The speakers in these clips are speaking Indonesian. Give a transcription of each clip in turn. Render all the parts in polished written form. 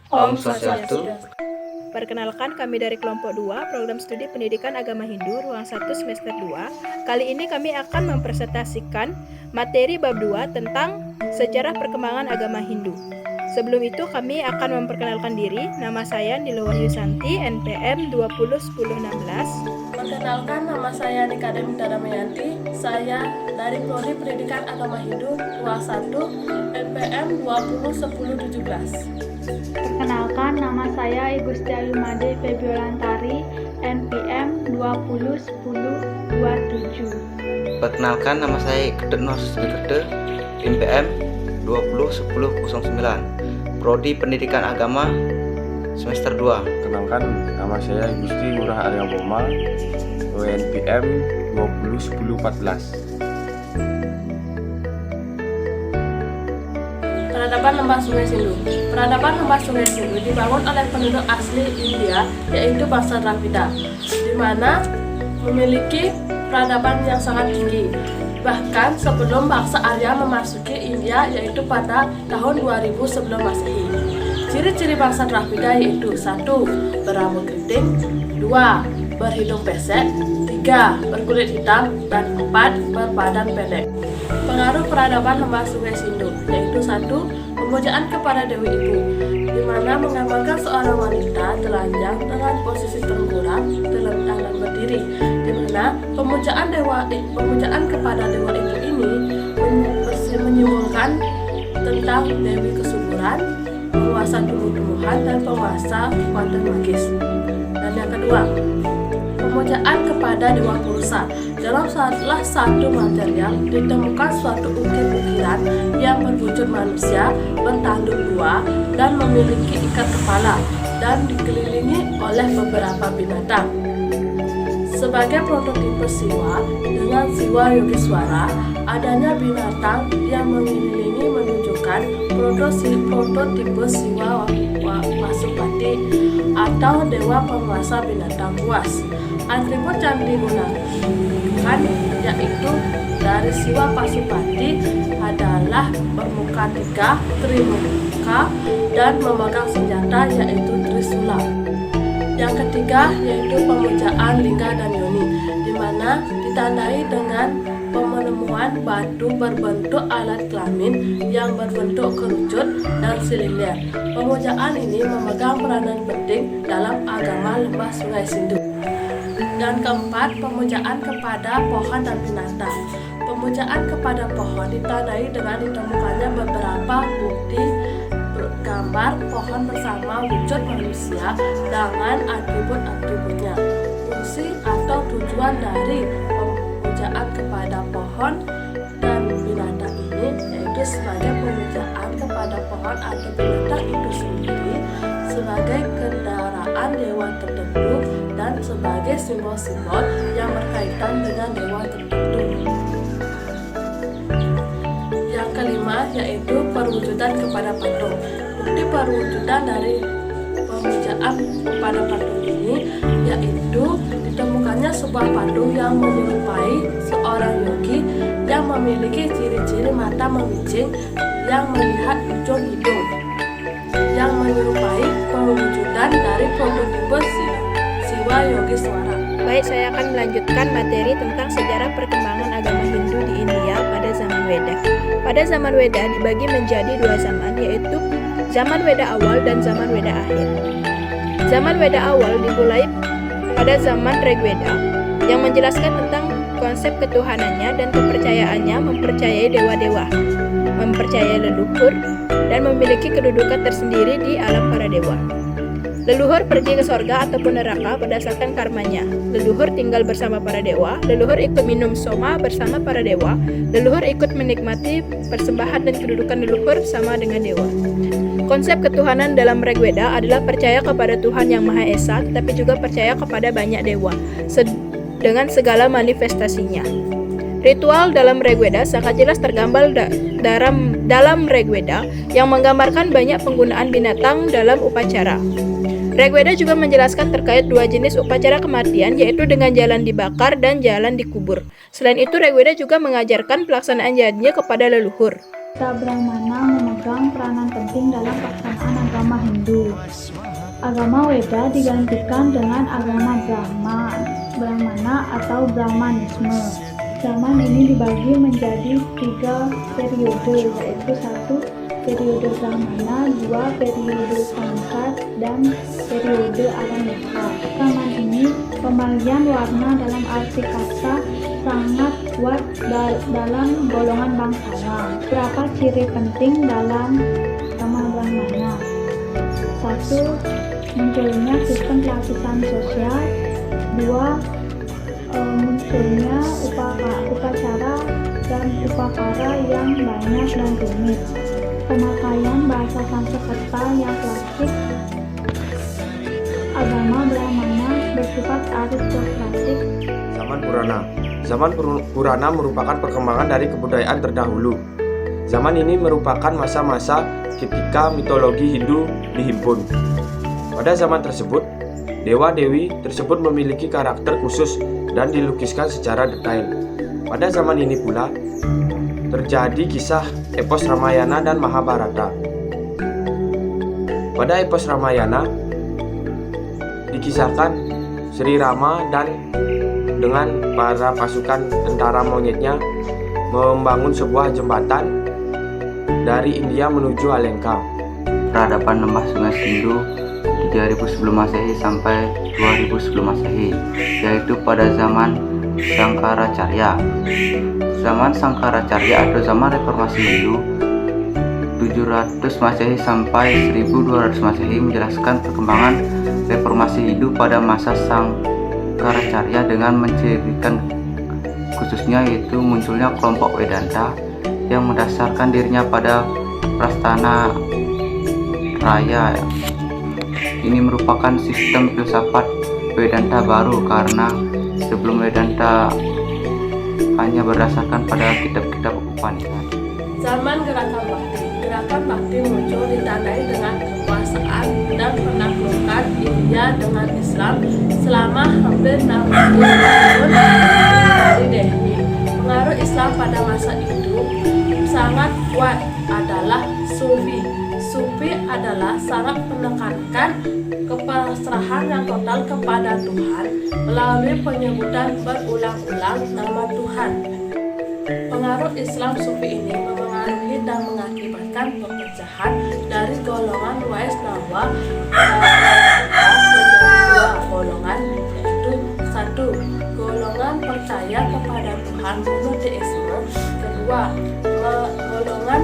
Om Swastiastu. Perkenalkan, kami dari kelompok 2, Program Studi Pendidikan Agama Hindu, Ruang 1 Semester 2. Kali ini kami akan mempresentasikan materi bab 2 tentang sejarah perkembangan agama Hindu. Sebelum itu kami akan memperkenalkan diri. Nama saya Nilo Wahyu Santi, NPM 201016. Perkenalkan, nama saya Nika Demita Damayanti. Saya dari Prodi Pendidikan Agama Hindu, Ruang 1, NPM 201017. Perkenalkan, nama saya Ibu Setia Lumade Febiolantari, NPM 201027. Perkenalkan, nama saya Kedek Nos Gede, NPM 201009, Prodi Pendidikan Agama Semester 2. Kenalkan, nama saya Gusti Ngurah Arya Boma, NPM 201014. Peradaban Lembah Sungai Sindu. Peradaban Lembah Sungai Sindu dibangun oleh penduduk asli India, yaitu bangsa Dravida, di mana memiliki peradaban yang sangat tinggi. Bahkan sebelum bangsa Arya memasuki India, yaitu pada tahun 2000 sebelum Masehi. Ciri-ciri bangsa Dravida yaitu 1. Berambut keriting, 2. Berhidung pesek, 3. Berkulit hitam, dan 4. Berbadan pendek. Pengaruh peradaban Lembah Sungai Sindu yaitu 1. Pemujaan kepada Dewi Ibu, di mana menggambarkan seorang wanita telanjang dengan posisi tengkurap, telentang dan berdiri, di mana pemujaan kepada Dewa Ibu ini menyimbolkan tentang Dewi kesuburan, penguasa tumbuh-tumbuhan, dan penguasa kekuatan magis. Dan yang kedua, pemujaan kepada Dewa Purusa. Dalam salah satu material ditemukan suatu ukir-ukiran yang berwujud manusia, bertanduk dua, dan memiliki ikat kepala, dan dikelilingi oleh beberapa binatang. Sebagai prototipe Siwa dengan Siwa Yogiswara, adanya binatang yang mengelilingi menunjukkan prototipe Siwa Pasupati atau dewa penguasa binatang buas. Atribut yang digunakan yaitu dari Siwa Pasupati adalah bermuka 3, trimuka, dan memegang senjata yaitu Trisula. Yang ketiga yaitu pemujaan Lingga dan Yoni, di mana ditandai dengan penemuan batu berbentuk alat kelamin yang berbentuk kerucut dan silinder. Pemujaan ini memegang peranan penting dalam agama Lembah Sungai Sindu. Dan keempat, pemujaan kepada pohon dan binatang. Pemujaan kepada pohon ditandai dengan ditemukannya beberapa bukti gambar pohon bersama wujud manusia dengan atribut-atributnya. Fungsi atau tujuan dari pemujaan kepada pohon dan binatang ini yaitu sebagai pemujaan kepada pohon atau binatang itu sendiri sebagai kendaraan dewa tertentu dan sebagai simbol-simbol yang berkaitan dengan dewa tertentu. Yang kelima yaitu perwujudan kepada patung. Bukti perwujudan dari pemujaan kepada patung ini yaitu ditemukannya sebuah patung yang menyerupai seorang yogi yang memiliki ciri-ciri mata memicing yang melihat ujung hidung, yang menyerupai perwujudan dari prototipe Siwa Yogiswara. Baik, saya akan melanjutkan materi tentang sejarah perkembangan agama Hindu di India pada zaman Weda. Pada zaman Weda dibagi menjadi dua zaman, yaitu zaman Weda awal dan zaman Weda akhir. Zaman Weda awal dimulai pada zaman Rigveda yang menjelaskan tentang konsep ketuhanannya dan kepercayaannya, mempercayai dewa-dewa, mempercayai leluhur, dan memiliki kedudukan tersendiri di alam para dewa. Leluhur pergi ke sorga ataupun neraka berdasarkan karmanya. Leluhur tinggal bersama para dewa. Leluhur ikut minum soma bersama para dewa. Leluhur ikut menikmati persembahan dan kedudukan leluhur sama dengan dewa. Konsep ketuhanan dalam Rigveda adalah percaya kepada Tuhan Yang Maha Esa, tetapi juga percaya kepada banyak dewa dengan segala manifestasinya. Ritual dalam Rigveda sangat jelas tergambar dalam Rigveda yang menggambarkan banyak penggunaan binatang dalam upacara. Rigveda juga menjelaskan terkait dua jenis upacara kematian, yaitu dengan jalan dibakar dan jalan dikubur. Selain itu, Rigveda juga mengajarkan pelaksanaan janji kepada leluhur. Brahmana memegang peranan penting dalam pelaksanaan agama agama Hindu. Agama Weda digantikan dengan agama Brahmana atau Brahmanisme. Zaman ini dibagi menjadi 3 periode, yaitu 1 periode Brahmana, 2 periode Sangkar, dan periode Araneka. Zaman ini pembagian warna dalam arti kata sangat kuat dalam golongan bangsawan. Berapa ciri penting dalam agama Brahmana? 1. Munculnya sistem pelatihan sosial. 2. Munculnya upacara dan upakara yang banyak dan rumit. Pemakaian bahasa Sanskerta yang klasik. Agama Brahmana bersifat aristokratik. Zaman Purana. Zaman Purana merupakan perkembangan dari kebudayaan terdahulu. Zaman ini merupakan masa-masa ketika mitologi Hindu dihimpun. Pada zaman tersebut, dewa-dewi tersebut memiliki karakter khusus dan dilukiskan secara detail. Pada zaman ini pula, terjadi kisah epos Ramayana dan Mahabharata. Pada epos Ramayana, dikisahkan Sri Rama dan dengan para pasukan tentara monyetnya membangun sebuah jembatan dari India menuju Alengka. Peradaban lembah Sungai Sindu 3000 sebelum Masehi sampai 2000 sebelum Masehi, yaitu pada zaman Sangkaracarya. Zaman Sangkaracarya atau zaman reformasi Hindu 700 Masehi sampai 1200 Masehi menjelaskan perkembangan reformasi Hindu pada masa Sangkaracarya dengan mencirikan khususnya yaitu munculnya kelompok Vedanta yang mendasarkan dirinya pada Prasthana Raya. Ini merupakan sistem filsafat Vedanta baru karena sebelum Vedanta hanya berdasarkan pada kitab-kitab Upanishad. Zaman Gerakan Bakti. Gerakan Bakti muncul ditandai dengan kekuasaan dan penaklukan India dengan Islam selama hampir 60 tahun dari Delhi. Pengaruh Islam pada masa itu sangat kuat adalah Sufi. Sufi adalah sangat menekankan kepasrahan yang total kepada Tuhan melalui penyebutan berulang-ulang nama Tuhan. Pengaruh Islam Sufi ini memengaruhi dan mengakibatkan perpecahan dari golongan Waisnawa menjadi 2 golongan, yaitu 1. Golongan percaya kepada Tuhan monoteisme. 2. Golongan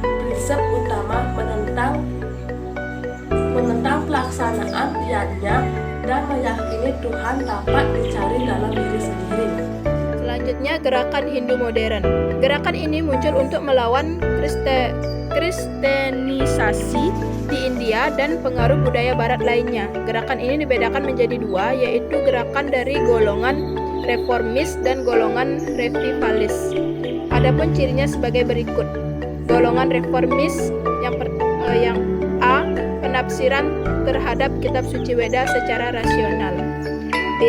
prinsip utama menentang pelaksanaan dianya dan meyakini Tuhan dapat dicari dalam diri sendiri. Selanjutnya, gerakan Hindu modern. Gerakan ini muncul untuk melawan Kristenisasi di India dan pengaruh budaya barat lainnya. Gerakan ini dibedakan menjadi 2, yaitu gerakan dari golongan reformis dan golongan revivalis. Adapun cirinya sebagai berikut. Golongan reformis yang A. Penafsiran terhadap kitab suci Weda secara rasional. B.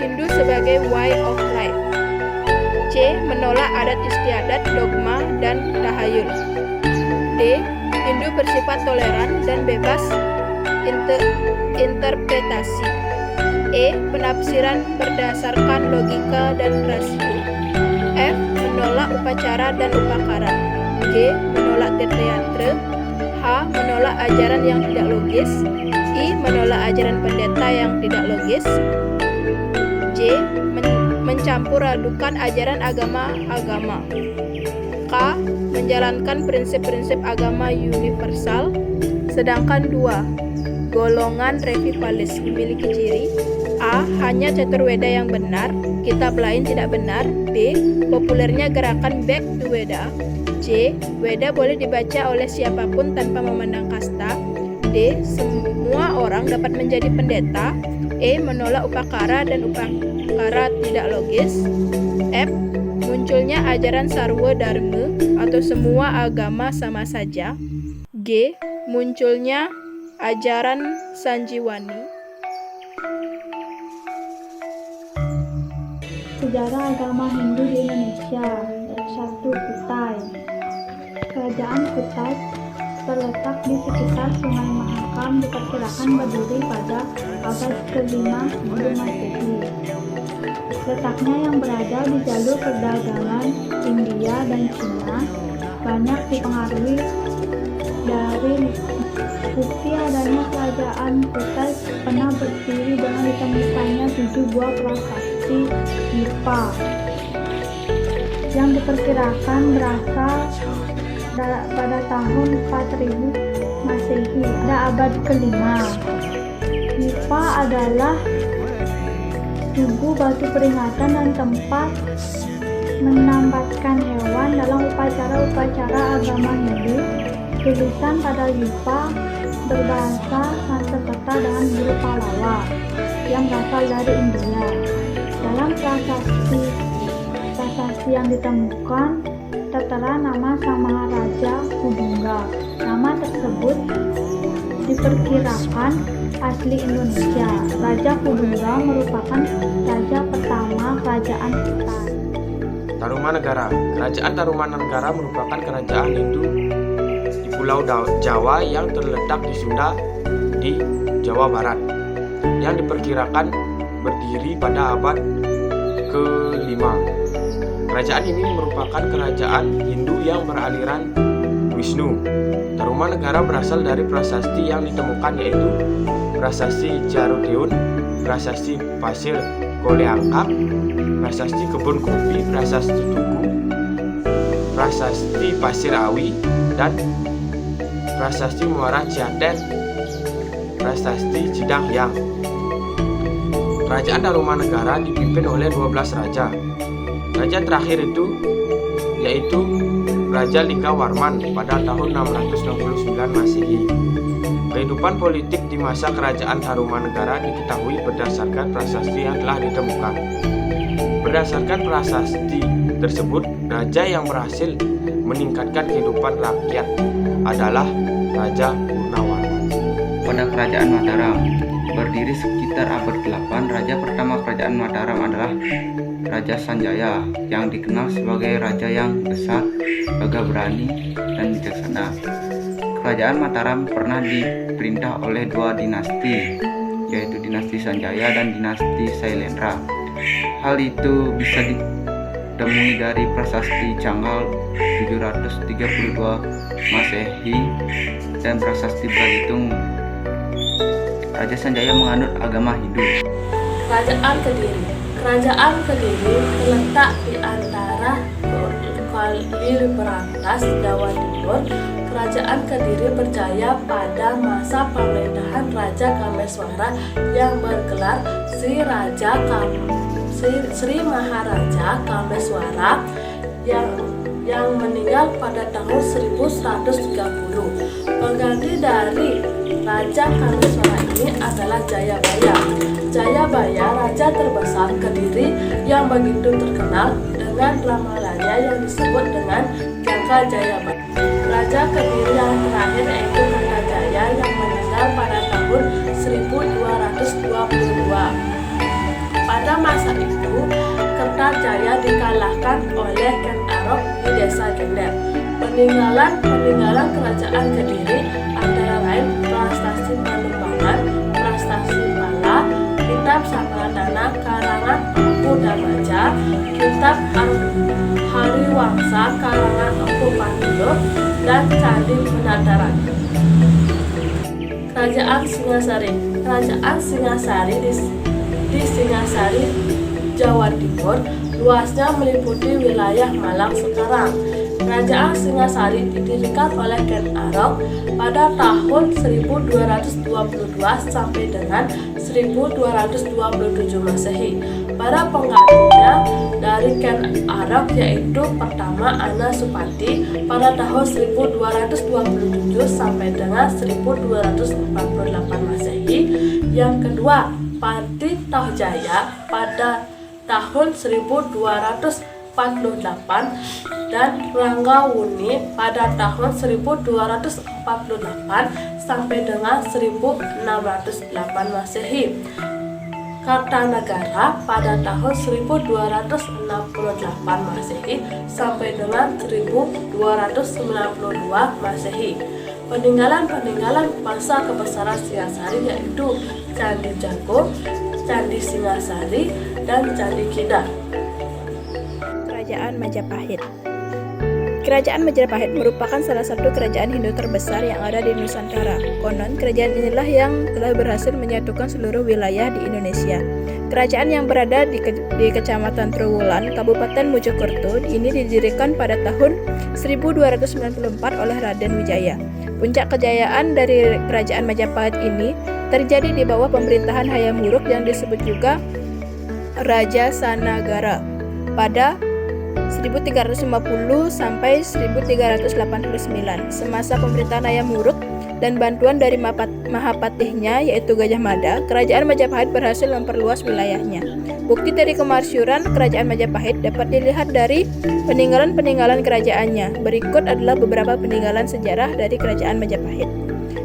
Hindu sebagai way of life. C. Menolak adat istiadat, dogma, dan tahayul. D. Hindu bersifat toleran dan bebas interpretasi. E. Penafsiran berdasarkan logika dan rasio. F. Menolak upacara dan upakara. G. Menolak teatre. H. Menolak ajaran yang tidak logis. I. Menolak ajaran pendeta yang tidak logis. J. Mencampur adukan ajaran agama-agama. K. Menjalankan prinsip-prinsip agama universal. Sedangkan 2. Golongan revivalis memiliki ciri A. Hanya catur Weda yang benar, kitab lain tidak benar. B. Populernya gerakan Back to Weda. C. Weda boleh dibaca oleh siapapun tanpa memandang kasta. D. Semua orang dapat menjadi pendeta. E. Menolak upakara dan upakara tidak logis. F. Munculnya ajaran Sarwa Dharma atau semua agama sama saja. G. Munculnya ajaran Sanjiwani. Sejarah agama Hindu di Indonesia. 1. Kutai. Kerajaan Kutai terletak di sekitar Sungai Mahakam diperkirakan berdiri pada abad ke-5 sebelum Masehi. Letaknya yang berada di jalur perdagangan India dan Cina banyak dipengaruhi dari bukti adanya kerajaan Kutai pernah berdiri dengan ditemukannya 7 buah prasasti Yipa yang diperkirakan berasal pada tahun 4000 Masehi pada abad ke-5. Yipa adalah tugu batu peringatan dan tempat menambatkan hewan dalam upacara-upacara agama Hindu. Tulisan pada Yipa berbahasa Sanskerta dengan huruf Pallava yang berasal dari India. Dalam prasasti yang ditemukan tertera nama Sang Maharaja Kudungga. Nama tersebut diperkirakan asli Indonesia. Raja Kudungga merupakan raja pertama kerajaan Kutai. Tarumanegara. Kerajaan Tarumanegara merupakan kerajaan Hindu di Pulau Jawa yang terletak di Sunda di Jawa Barat, yang diperkirakan berdiri pada abad ke-5. Kerajaan ini merupakan kerajaan Hindu yang beraliran Wisnu. Tarumanegara berasal dari prasasti yang ditemukan, yaitu prasasti Jarodeun, prasasti pasir Goleangkap, prasasti kebun kopi, prasasti tugu, prasasti pasir awi, dan prasasti Muara Ciaten, prasasti Cidanghyang. Kerajaan Tarumanegara dipimpin oleh 12 raja. Raja terakhir itu yaitu Raja Linggawarman pada tahun 669 Masehi. Kehidupan politik di masa kerajaan Tarumanegara diketahui berdasarkan prasasti yang telah ditemukan. Berdasarkan prasasti tersebut, raja yang berhasil meningkatkan kehidupan rakyat adalah Raja Purnawarman. Pada kerajaan Mataram, berdiri sekitar abad ke-8, raja pertama kerajaan Mataram adalah Raja Sanjaya, yang dikenal sebagai raja yang besar, gagah berani, dan bijaksana. Kerajaan Mataram pernah diperintah oleh 2 dinasti, yaitu dinasti Sanjaya dan dinasti Sailendra. Hal itu bisa ditemui dari prasasti Canggal 732 Masehi dan prasasti Balitung. Raja Sanjaya menganut agama Hindu. Kerajaan Kediri. Kerajaan Kediri terletak di antara Kali Berantas, Jawa Timur. Kerajaan Kediri berjaya pada masa pemerintahan Raja Kameswara yang bergelar Sri Maharaja Kameswara yang meninggal pada tahun 1130. Pengganti dari Raja Kameswara ini adalah Jayabaya. Jayabaya, raja terbesar Kediri yang begitu terkenal dengan ramalannya yang disebut dengan Jangka Jayabaya. Raja Kediri yang terakhir yaitu Kertajaya yang meninggal pada tahun 1222. Pada masa itu, Kertajaya dikalahkan oleh Ken Arok di desa Gender. Peninggalan kerajaan Kediri antara lain prasasti Panumbangan, prasasti Pala, kitab Sangradana karangan Empu Damaja, kitab Hariwangsa karangan Empu Pandulo, dan Candi Penataran. Kerajaan Singasari. Kerajaan Singasari di Singasari, Jawa Timur, luasnya meliputi wilayah Malang sekarang. Kerajaan Singasari didirikan oleh Ken Arok pada tahun 1222 sampai dengan 1227 Masehi. Para penggantinya dari Ken Arok yaitu pertama Ana Supati pada tahun 1227 sampai dengan 1248 Masehi. Yang kedua Pati Tohjaya pada tahun 1248 dan Ranggawuni pada tahun 1248 sampai dengan 1608 Masehi. Kartanegara pada tahun 1268 Masehi sampai dengan 1292 Masehi. peninggalan bangsa kebesaran Singasari yaitu Candi Jago, Candi Singasari, dan Candi Kidang. Kerajaan Majapahit. Kerajaan Majapahit merupakan salah satu kerajaan Hindu terbesar yang ada di Nusantara. Konon, kerajaan inilah yang telah berhasil menyatukan seluruh wilayah di Indonesia. Kerajaan yang berada di Kecamatan Trowulan, Kabupaten Mojokerto, ini didirikan pada tahun 1294 oleh Raden Wijaya. Puncak kejayaan dari kerajaan Majapahit ini terjadi di bawah pemerintahan Hayam Wuruk yang disebut juga Raja Sanagara pada 1350 sampai 1389. Semasa pemerintahan Hayam Wuruk dan bantuan dari Mahapatihnya yaitu Gajah Mada, kerajaan Majapahit berhasil memperluas wilayahnya. Bukti dari kemasyhuran kerajaan Majapahit dapat dilihat dari peninggalan-peninggalan kerajaannya. Berikut adalah beberapa peninggalan sejarah dari kerajaan Majapahit.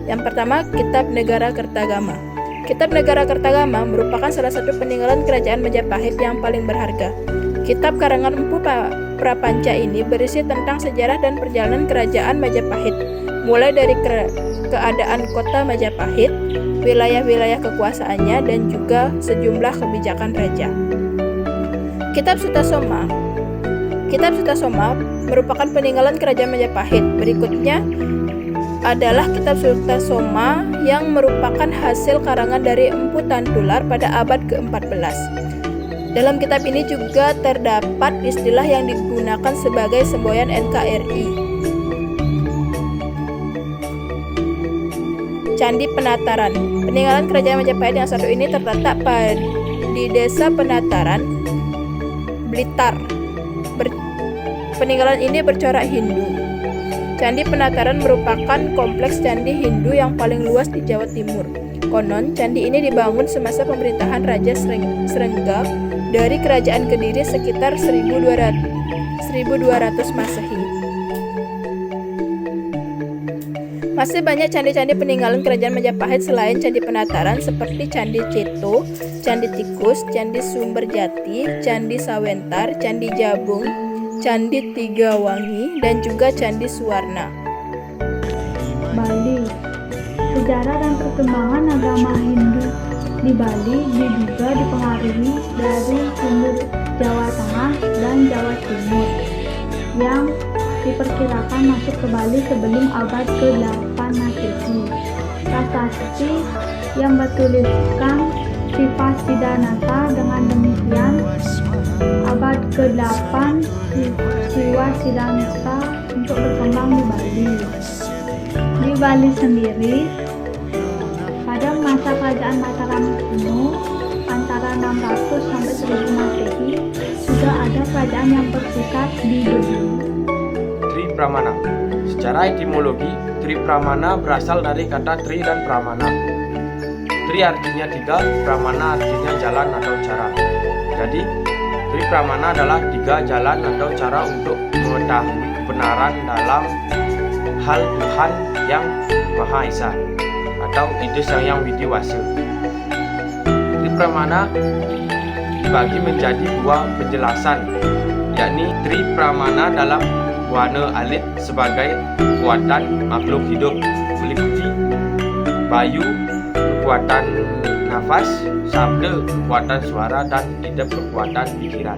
Yang pertama, Kitab Negara Kertagama. Kitab Negara Kertagama merupakan salah satu peninggalan kerajaan Majapahit yang paling berharga. Kitab karangan Empu Prapanca ini berisi tentang sejarah dan perjalanan kerajaan Majapahit, mulai dari keadaan kota Majapahit, wilayah-wilayah kekuasaannya, dan juga sejumlah kebijakan raja. Kitab Sutasoma. Kitab Sutasoma merupakan peninggalan kerajaan Majapahit. Berikutnya adalah Kitab Sutasoma yang merupakan hasil karangan dari Empu Tantular pada abad ke-14. Dalam kitab ini juga terdapat istilah yang digunakan sebagai semboyan NKRI. Candi Penataran. Peninggalan kerajaan Majapahit yang satu ini terletak di Desa Penataran, Blitar. Peninggalan ini bercorak Hindu. Candi Penataran merupakan kompleks candi Hindu yang paling luas di Jawa Timur. Konon, candi ini dibangun semasa pemerintahan Raja Srengga dari Kerajaan Kediri sekitar 1200 Masehi. Masih banyak candi-candi peninggalan kerajaan Majapahit selain Candi Penataran seperti Candi Ceto, Candi Tikus, Candi Sumberjati, Candi Sawentar, Candi Jabung, Candi Tigawangi, dan juga Candi Suwarna. Bali. Sejarah dan perkembangan agama Hindu di Bali diduga dipengaruhi dari Hindu Jawa Tengah dan Jawa Timur yang diperkirakan masuk ke Bali sebelum abad ke-8 Masehi. Prasasti yang bertuliskan Sivastidanata dengan demikian abad ke-8 Sivastidanata untuk berkembang di Bali. Di Bali sendiri, pada masa kerajaan Mataram kuno antara 600 sampai 1000 Masehi sudah ada kerajaan yang berpusat di Bali. Tri Pramana. Secara etimologi, Tri Pramana berasal dari kata Tri dan Pramana. Tri artinya 3, Pramana artinya jalan atau cara. Jadi, Tri Pramana adalah 3 jalan atau cara untuk mengetahui kebenaran dalam hal Tuhan yang Maha Esa atau ide Sang Yang Widi Wasa. Tri Pramana dibagi menjadi 2 penjelasan, yakni Tri Pramana dalam warna alit sebagai kekuatan makhluk hidup meliputi bayu kekuatan nafas, sabda kekuatan suara, dan idep kekuatan pikiran.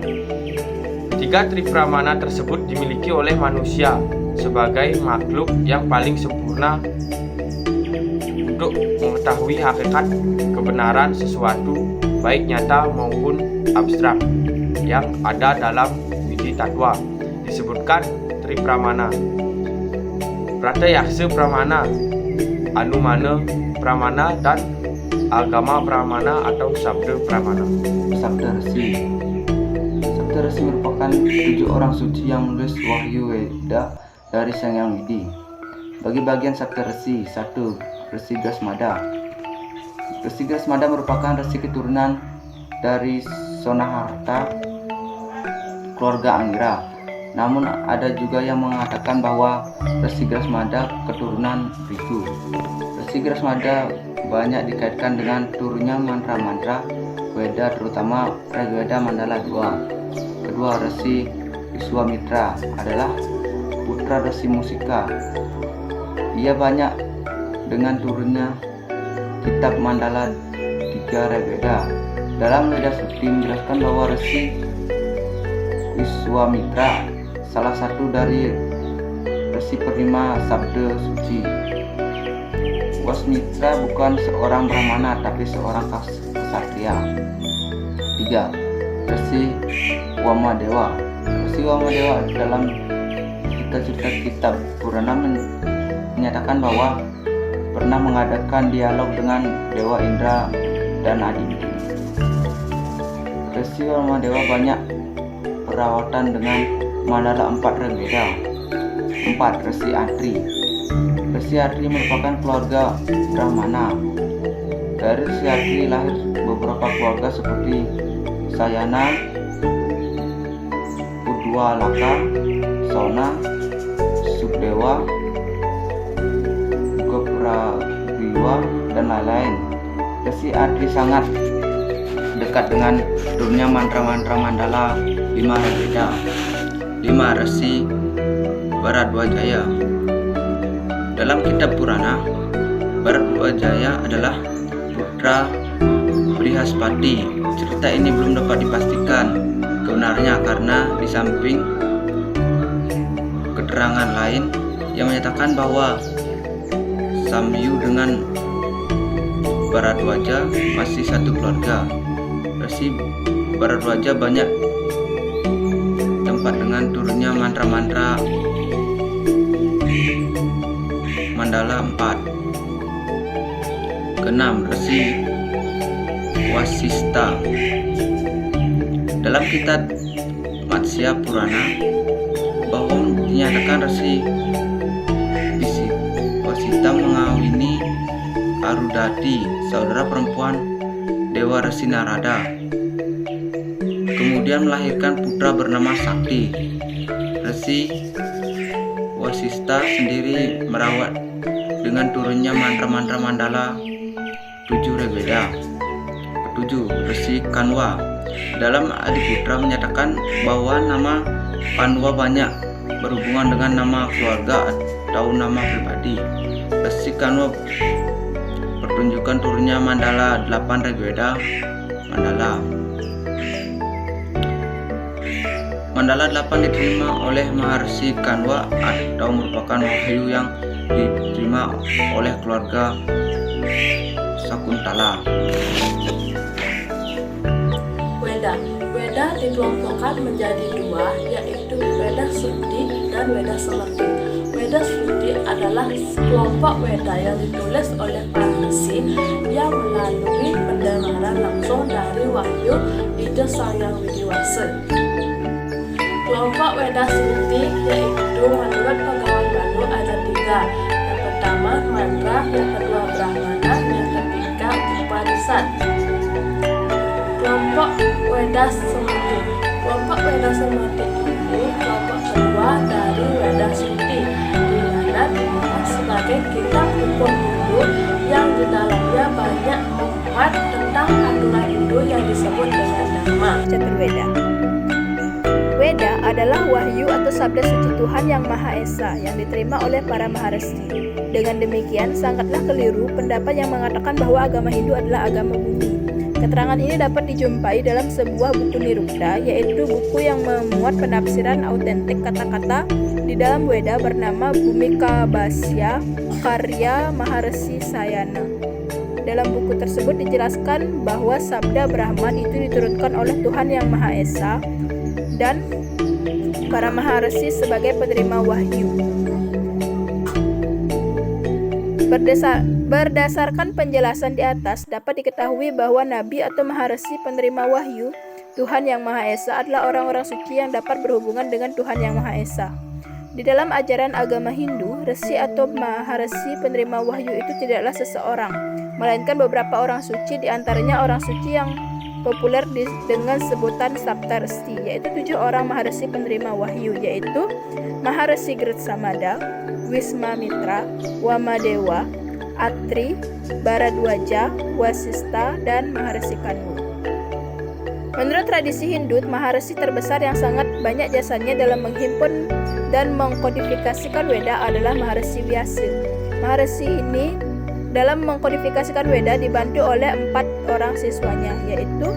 3 Tri Pramana tersebut dimiliki oleh manusia sebagai makhluk yang paling sempurna untuk mengetahui hakikat kebenaran sesuatu baik nyata maupun abstrak yang ada dalam Widi Tatwa. Disebutkan Tri Pramana, Pratayaksa Pramana, Anumana Pramana, dan Agama Pramana atau Sabda Pramana. Sabda Resi. Sabda Resi merupakan 7 orang suci yang menulis Wahyu Weda dari Sang Yang Widi. Bagi bagian Sabda Resi, 1. Resi Grasmada. Resi Grasmada merupakan resi keturunan dari Sonaharta, keluarga Anggira. Namun ada juga yang mengatakan bahwa Resi Grasmada keturunan Brigu. Resi Grasmada banyak dikaitkan dengan turunnya mantra-mantra Weda, terutama Rigveda Mandala 2. Kedua, Resi Wiswamitra adalah putra Resi Musika. Dia banyak dengan turunnya kitab Mandala 3 Rigveda. Dalam Weda Suti menjelaskan bahwa Resi Wiswamitra salah satu dari resi penerima sabda suci. Wasmitra bukan seorang brahmana tapi seorang ksatria. 3. Resi Wamadewa. Resi Wamadewa dalam cerita-cerita kitab Purana menyatakan bahwa pernah mengadakan dialog dengan Dewa Indra dan Aditi. Resi Wamadewa banyak perawatan dengan Mandala 4 Rigveda. 4. Resi Atri. Resi Atri merupakan keluarga Brahmana. Dari Resi Atri lahir beberapa keluarga seperti Sayana, Udwalaka, Sona, Sukdewa, Goprawiwa, dan lain-lain. Resi Atri sangat dekat dengan turunnya mantra-mantra Mandala 5 Rigveda. 5. Resi Bharadwajaya. Dalam kitab Purana, Bharadwajaya adalah putra Brihaspati. Cerita ini belum dapat dipastikan kebenarnya karena di samping keterangan lain yang menyatakan bahwa Samyu dengan Bharadwaja masih satu keluarga. Resi Bharadwaja banyak tempat dengan turunnya mantra-mantra Mandala 4. Keenam, Resi Wasista. Dalam kitab Matsya Purana bahwa dinyatakan Resi Wasista mengawini Arudati, saudara perempuan Dewa Resi Narada. Kemudian melahirkan putra bernama Sakti. Resi Wasista sendiri merawat dengan turunnya mantra-mantra Mandala 7 Rigveda. 7. Resi Kanwa. Dalam Adiputra menyatakan bahwa nama Kanwa banyak berhubungan dengan nama keluarga atau nama pribadi. Resi Kanwa pertunjukan turunnya Mandala 8 Rigveda. Mandala 8 diterima oleh Maharsi Kanwa atau merupakan wahyu yang diterima oleh keluarga Sakuntala. Weda dikelompokkan menjadi 2, yaitu Weda Suti dan Weda Semerti. Weda Suti adalah kelompok Weda yang ditulis oleh para resi yang melalui pendengaran langsung dari wahyu Ida Sang Hyang Widiwasa. Kelompok Weda Suti yaitu menurut Pegawai Baru ada 3. Yang pertama mantra, yang kedua Brahmana, yang ketiga Upanishad. Kelompok Weda Semerti. Kelompok Weda Semerti ini kelompok kedua dari Weda Suti, di mana dilihat sebagai kitab hukum Hindu yang di dalamnya banyak memuat tentang aturan Hindu yang disebut dengan Dhamma. Caturveda. Weda adalah wahyu atau sabda suci Tuhan Yang Maha Esa yang diterima oleh para maharesi. Dengan demikian, sangatlah keliru pendapat yang mengatakan bahwa agama Hindu adalah agama bumi. Keterangan ini dapat dijumpai dalam sebuah buku Nirukta, yaitu buku yang memuat penafsiran autentik kata-kata di dalam Weda bernama Bhumika Bhasya karya Maharesi Sayana. Dalam buku tersebut dijelaskan bahwa sabda Brahman itu diturunkan oleh Tuhan Yang Maha Esa dan para maharesi sebagai penerima wahyu. Berdasarkan penjelasan di atas, dapat diketahui bahwa nabi atau maharesi penerima wahyu Tuhan Yang Maha Esa adalah orang-orang suci yang dapat berhubungan dengan Tuhan Yang Maha Esa. Di dalam ajaran agama Hindu, resi atau maharesi penerima wahyu itu tidaklah seseorang, melainkan beberapa orang suci, di antaranya orang suci yang populer dengan sebutan Saptarsi, yaitu 7 orang maharesi penerima wahyu, yaitu Maharesi Gretsamada, Wiswamitra, Wamadewa, Atri, Bharadwaja, Wasista, dan Maharesi Kanwa. Menurut tradisi Hindu, maharesi terbesar yang sangat banyak jasanya dalam menghimpun dan mengkodifikasikan Weda adalah Maharesi Vyasa. Maharshi ini dalam mengkodifikasikan Weda dibantu oleh 4 orang siswanya, yaitu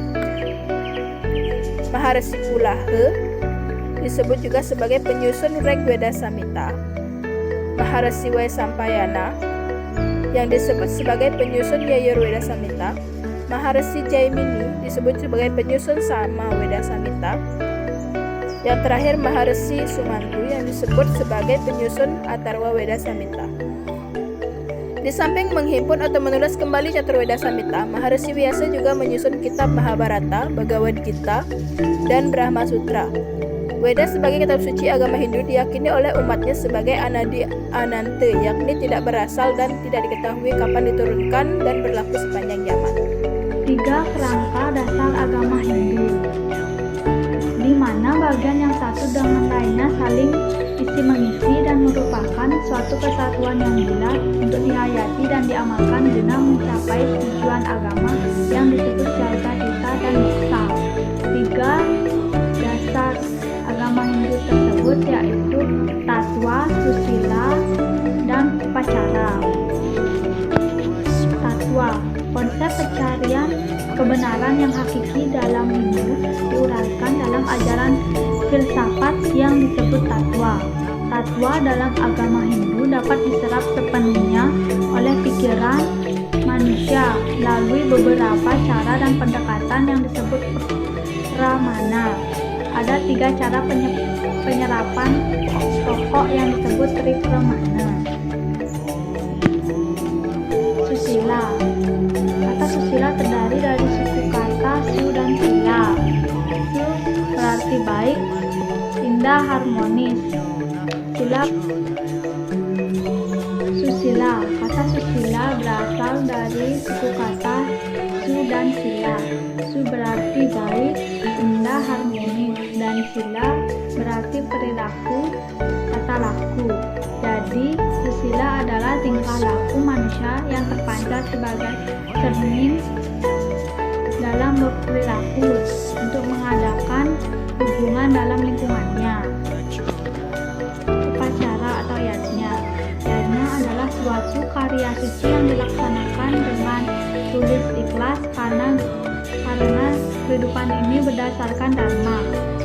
Maharshi Pulaha, disebut juga sebagai penyusun Rig Veda Samhita, Maharshi Vaisampayana, yang disebut sebagai penyusun Yajurveda Samhita, Maharshi Jaimini, disebut sebagai penyusun Samaveda Samhita, yang terakhir Maharshi Sumantu, yang disebut sebagai penyusun Atharva Veda Samhita. Di samping menghimpun atau menulis kembali Caturveda Samhita, Maharshi Vyasa juga menyusun kitab Mahabharata, Bhagavad Gita, dan Brahma Sutra. Weda sebagai kitab suci agama Hindu diyakini oleh umatnya sebagai Anadi Ananta, yakni tidak berasal dan tidak diketahui kapan diturunkan dan berlaku sepanjang zaman. 3 kerangka dasar agama Hindu, di mana bagian yang satu dengan lainnya saling isi mengisi dan merupakan suatu kesatuan yang jelas untuk dihayati dan diamalkan guna mencapai tujuan agama yang disebut cita-cita dan moksa. 3 dasar agama Hindu tersebut yaitu Tatwa, Susila, dan Upacara. Tatwa, konsep pencarian kebenaran yang hakiki dalam Hindu diuraikan dalam ajaran filsafat yang disebut tatwa. Tatwa dalam agama Hindu dapat diserap sepenuhnya oleh pikiran manusia melalui beberapa cara dan pendekatan yang disebut pramana. Ada 3 cara penyerapan pokok yang disebut tripramana. Susila. Kata susila terdiri dari suku kata su dan sila. Su berarti baik, indah, harmonis. Susila. Kata susila berasal dari suku kata su dan sila. Su berarti baik, indah, harmonis, dan sila berarti perilaku, tata laku. Jadi, susila adalah tingkah laku manusia yang terpancar sebagai cermin dalam berperilaku untuk mengadakan hubungan dalam lingkungannya. Upacara atau yajna. Yajna adalah suatu karya suci yang dilaksanakan dengan tulus ikhlas karena kehidupan ini berdasarkan dharma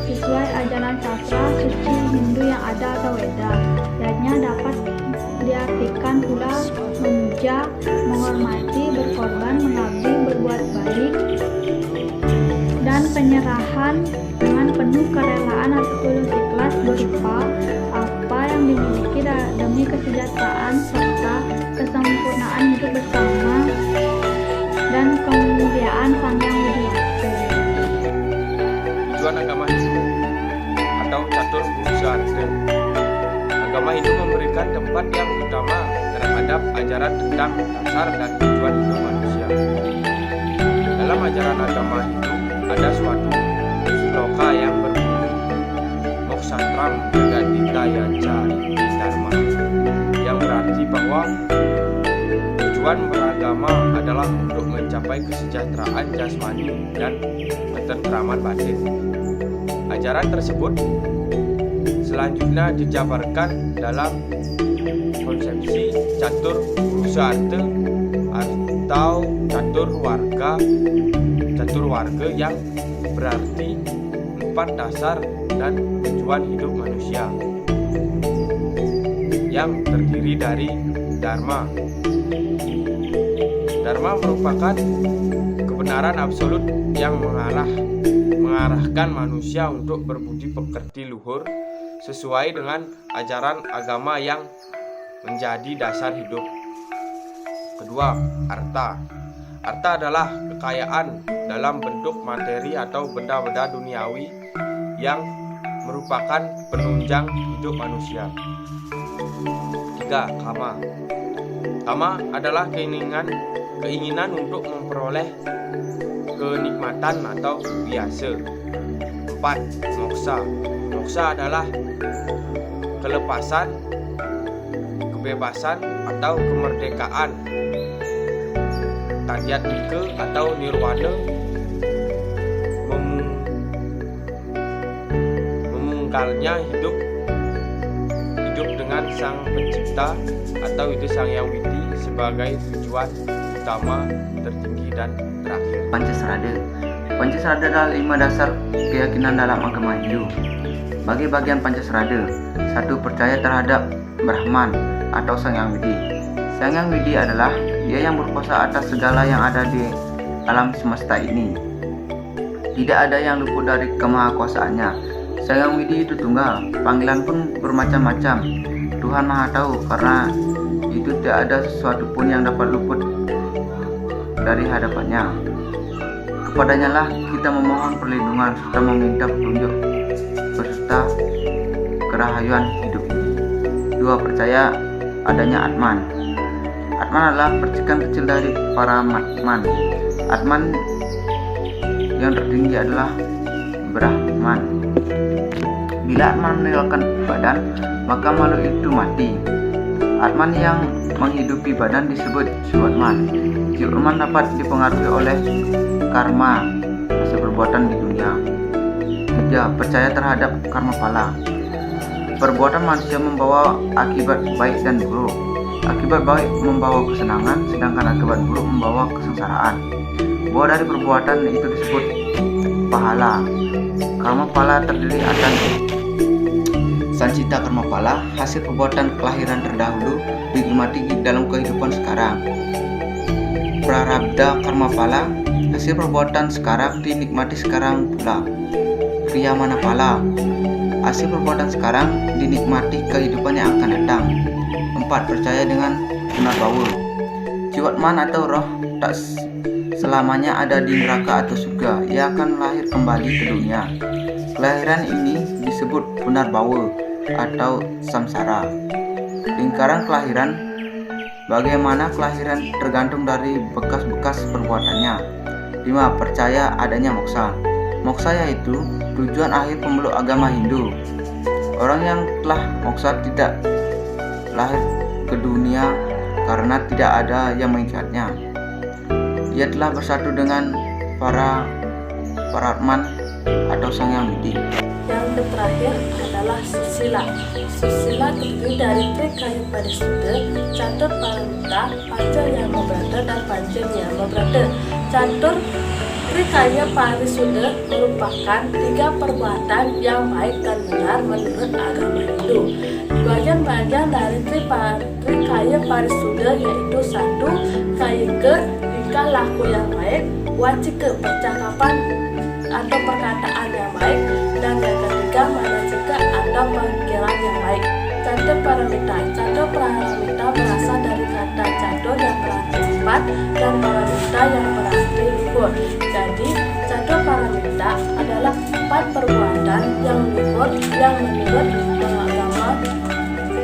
sesuai ajaran sastra suci Hindu yang ada atau Weda. Yajna dapat diartikan pula memuja, menghormati, berkorban, mengabdi, berbuat baik, dan penyerahan dengan penuh kerelaan atau tulus ikhlas berupa apa yang dimiliki demi kesejahteraan serta kesempurnaan hidup bersama dan kemuliaan Sang Yang Widi Wase. Tujuan agama Hindu atau Catur Purusaartha. Agama Hindu memberikan tempat yang utama terhadap ajaran tentang dasar dan tujuan hidup manusia. Dalam ajaran agama Hindu ada suatu sloka yang berbunyi Mokshatram Jagaditaya Cari Dharma, yang berarti bahwa tujuan beragama adalah untuk mencapai kesejahteraan jasmani dan ketentraman batin. Ajaran tersebut selanjutnya dijabarkan dalam konsepsi Catur Purusaartha atau catur warga yang berarti 4 dasar dan tujuan hidup manusia yang terdiri dari Dharma. Dharma merupakan kebenaran absolut yang mengarahkan manusia untuk berbudi pekerti luhur sesuai dengan ajaran agama yang menjadi dasar hidup. Kedua, arta. Arta adalah kekayaan dalam bentuk materi atau benda-benda duniawi yang merupakan penunjang hidup manusia. 3. Kama. Kama adalah keinginan untuk memperoleh kenikmatan atau biasa. 4. Moksa. Moksa adalah kelepasan, kebebasan atau kemerdekaan. Tadyat Nika atau nirwana, memungkalnya hidup dengan Sang Pencipta atau itu Sang Hyang Widi sebagai tujuan utama, tertinggi, dan terakhir. Pancasrada. Pancasrada adalah 5 dasar keyakinan dalam agama Hindu. Bagi bagian Pancasrada, 1. Percaya terhadap Brahman atau Sang Hyang Widi. Sang Hyang Widi adalah Dia yang berkuasa atas segala yang ada di alam semesta ini. Tidak ada yang luput dari kemahakuasaannya. Sang Hyang Widi itu tunggal, panggilan pun bermacam-macam. Tuhan Maha Tahu, karena itu tidak ada sesuatu pun yang dapat luput dari hadapannya. Kepadanya lah kita memohon perlindungan serta meminta petunjuk beserta kerahayuan hidup ini. 2. Percaya adanya Atman. Atman adalah percikan kecil dari para Atman. Atman yang tertinggi adalah Brahman. Bila Atman meninggalkan badan, maka makhluk itu mati. Atman yang menghidupi badan disebut Jiwatman. Jiwatman dapat dipengaruhi oleh karma hasil perbuatan di dunia. 3. Percaya terhadap karma pala. Perbuatan manusia membawa akibat baik dan buruk. Akibat baik membawa kesenangan, sedangkan akibat buruk membawa kesengsaraan. Bahwa dari perbuatan itu disebut pahala. Karma pala terdiri atas sancita karma pala, hasil perbuatan kelahiran terdahulu dinikmati dalam kehidupan sekarang. Prarabdha karma pala, hasil perbuatan sekarang dinikmati sekarang pula. Priyamana pala, hasil perbuatan sekarang dinikmati kehidupan yang akan datang. 4. Percaya dengan punarbawa. Jiwatman atau roh tak selamanya ada di neraka atau surga. Ia akan lahir kembali ke dunia. Kelahiran ini disebut punarbawa atau samsara. Lingkaran kelahiran. Bagaimana kelahiran tergantung dari bekas-bekas perbuatannya. 5. Percaya adanya moksa. Moksa yaitu tujuan akhir pemeluk agama Hindu. Orang yang telah moksa tidak lahir ke dunia karena tidak ada yang mengikatnya. Ia telah bersatu dengan para Atman atau Sang Hyang Widi. Yang terakhir adalah susila. Susila terdiri dari Trikaya Parisuddha, Catur Paramita, Panca Yama Brata, dan Panca Niyama Brata. Catur Trikaya Parisuddha merupakan 3 perbuatan yang baik dan benar menurut agama Hindu. Bagian-bagian dari Trikaya Parisuddha yaitu 1. Kayika, tingkah laku yang baik, wacika, percakapan atau perkataan yang baik, dan yang ketiga manasika atau pemikiran yang baik. Catur Paramita. Catur Paramita berasal dari kata catur yang berarti 4 dan paramita yang berarti luhur. Jadi catur paramita adalah 4 perbuatan yang luhur yang menurut agama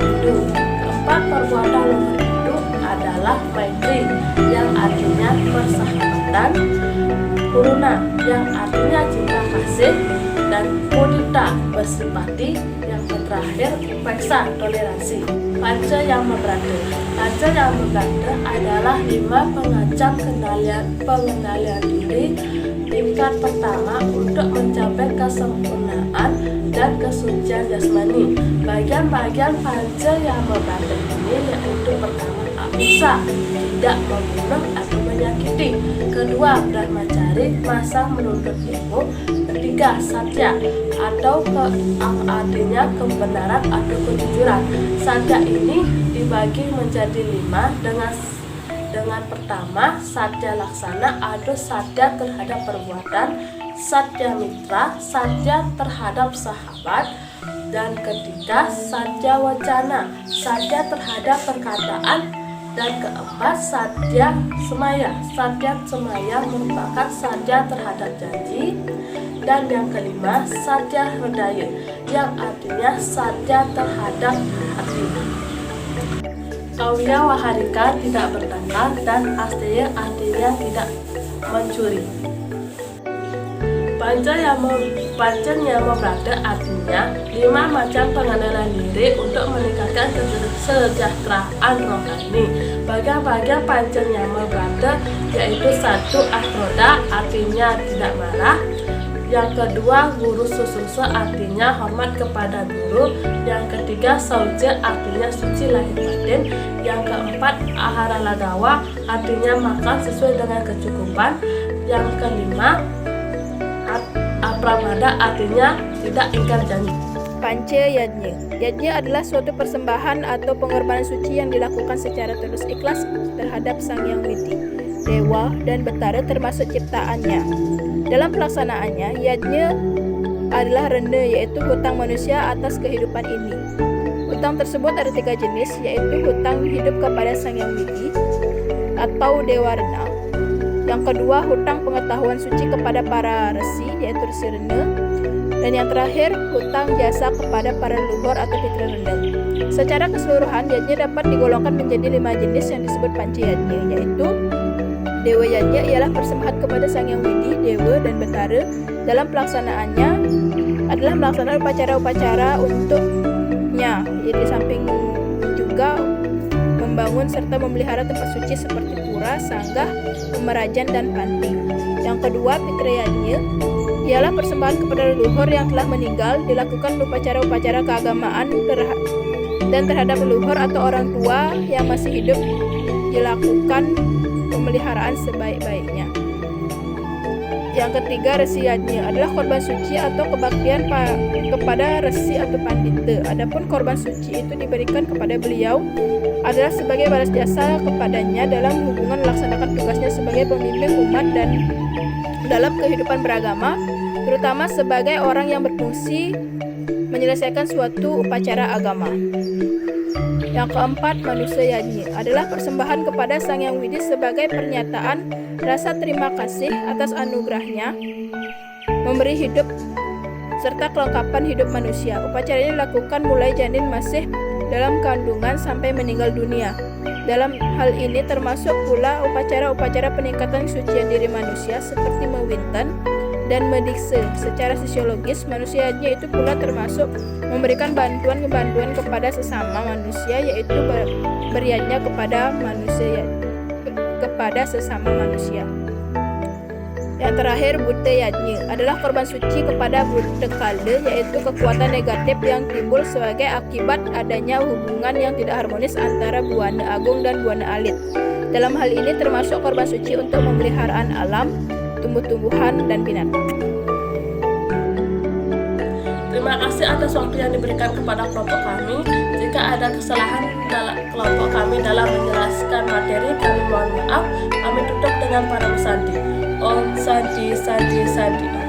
Hindu. Keempat perbuatan luhur itu adalah maitri yang artinya persahabatan, kuruna yang artinya cinta kasih, dan mudita bersimpati, yang terakhir upeksa toleransi. Panca Yama Brata. Panca Yama Brata adalah 5 pengacam pengendalian diri tingkat pertama untuk mencapai kesempurnaan dan kesucian jasmani. Bagian-bagian Panca Yama Brata ini yaitu pertama ahimsa, tidak membunuh atau menyakiti. Kedua, brahmacari, masa menuntut ilmu. Ketiga, satya atau artinya kebenaran atau kejujuran. Satya ini dibagi menjadi 5 dengan pertama satya laksana atau satya terhadap perbuatan, satya mitra, satya terhadap sahabat, dan ketiga satya wacana, satya terhadap perkataan, dan keempat satya semaya. Satya semaya merupakan satya terhadap janji, dan yang kelima satya hridaya yang artinya satya terhadap hati. Awya Waharika tidak bertengkar, dan Asteya artinya tidak mencuri. Panca Yama Brata artinya 5 macam pengendalian diri untuk meningkatkan kesejahteraan rohani. Bagian-bagian Panca Yama Brata yaitu 1. Astroda artinya tidak marah. Yang kedua, guru sususe artinya hormat kepada guru. Yang ketiga, sauje artinya suci lahir batin. Yang keempat, ahara lagawa artinya makan sesuai dengan kecukupan. Yang kelima, apramada artinya tidak ingkar janji. Panca Yajnya. Yajnya adalah suatu persembahan atau pengorbanan suci yang dilakukan secara tulus ikhlas terhadap Sang Hyang Widi, dewa dan betara termasuk ciptaannya. Dalam pelaksanaannya, yajnya adalah rene, yaitu hutang manusia atas kehidupan ini. Hutang tersebut ada 3 jenis, yaitu hutang hidup kepada Sang Hyang Widi atau Dewa Rena. Yang kedua, hutang pengetahuan suci kepada para resi, yaitu resi rene. Dan yang terakhir, hutang jasa kepada para leluhur atau pitra rene. Secara keseluruhan, yajnya dapat digolongkan menjadi 5 jenis yang disebut panca yajnya, yaitu Dewa Yajnya ialah persembahan kepada Sang Hyang Widi, dewa dan betara. Dalam pelaksanaannya adalah melaksanakan upacara-upacara untuknya. Jadi samping juga membangun serta memelihara tempat suci seperti pura, sanggah, pemerajan dan panti. Yang kedua, pitra yajnya ialah persembahan kepada leluhur yang telah meninggal, dilakukan upacara-upacara keagamaan dan terhadap leluhur atau orang tua yang masih hidup dilakukan pemeliharaan sebaik-baiknya. Yang ketiga, resi yajnya adalah korban suci atau kebaktian kepada resi atau pandita. Adapun korban suci itu diberikan kepada beliau adalah sebagai balas jasa kepadanya dalam hubungan melaksanakan tugasnya sebagai pemimpin umat dan dalam kehidupan beragama, terutama sebagai orang yang berfungsi menyelesaikan suatu upacara agama. Yang keempat, manusia yajnya adalah persembahan kepada Sang Hyang Widi sebagai pernyataan rasa terima kasih atas anugerahnya memberi hidup serta kelengkapan hidup manusia. Upacara ini dilakukan mulai janin masih dalam kandungan sampai meninggal dunia. Dalam hal ini termasuk pula upacara-upacara peningkatan kesucian diri manusia seperti mewinten dan medikse. Secara fisiologis, manusia yajnya itu pula termasuk memberikan bantuan kepada sesama manusia, yaitu beriannya kepada sesama manusia. Yang terakhir, Buddha yajnya adalah korban suci kepada Buddha Kala, yaitu kekuatan negatif yang timbul sebagai akibat adanya hubungan yang tidak harmonis antara Buana Agung dan Buana Alit. Dalam hal ini termasuk korban suci untuk pemeliharaan alam, tumbuh-tumbuhan, dan binatang. Terima kasih atas waktu yang diberikan kepada kelompok kami. Jika ada kesalahan dalam kelompok kami dalam menjelaskan materi, kami mohon maaf. Kami tutup dengan para sandi. Om Santi Santi Santi.